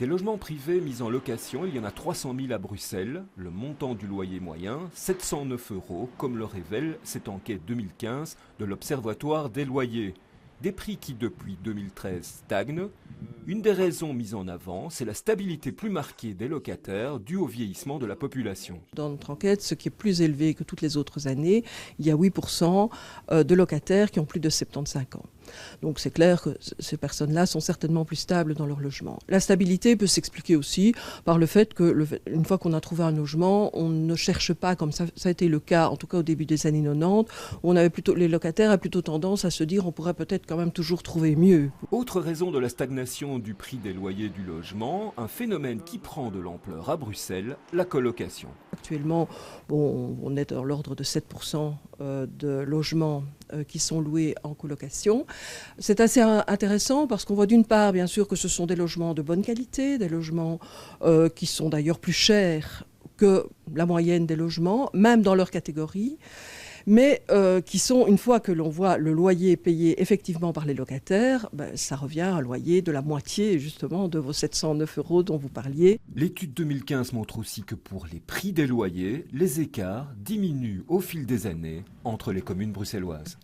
Des logements privés mis en location, il y en a 300 000 à Bruxelles. Le montant du loyer moyen, 709 €, comme le révèle cette enquête 2015 de l'Observatoire des loyers. Des prix qui, depuis 2013, stagnent. Une des raisons mises en avant, c'est la stabilité plus marquée des locataires due au vieillissement de la population. Dans notre enquête, ce qui est plus élevé que toutes les autres années, il y a 8% de locataires qui ont plus de 75 ans. Donc c'est clair que ces personnes-là sont certainement plus stables dans leur logement. La stabilité peut s'expliquer aussi par le fait que une fois qu'on a trouvé un logement, on ne cherche pas, comme ça a été le cas en tout cas au début des années 90, où les locataires avaient plutôt tendance à se dire on pourrait peut-être quand même toujours trouver mieux. Autre raison de la stagnation du prix des loyers du logement, un phénomène qui prend de l'ampleur à Bruxelles, la colocation. Actuellement, on est dans l'ordre de 7% de logements qui sont loués en colocation. C'est assez intéressant parce qu'on voit d'une part, bien sûr, que ce sont des logements de bonne qualité, des logements qui sont d'ailleurs plus chers que la moyenne des logements, même dans leur catégorie, mais qui sont, une fois que l'on voit le loyer payé effectivement par les locataires, ça revient à un loyer de la moitié justement de vos 709 € dont vous parliez. L'étude 2015 montre aussi que pour les prix des loyers, les écarts diminuent au fil des années entre les communes bruxelloises.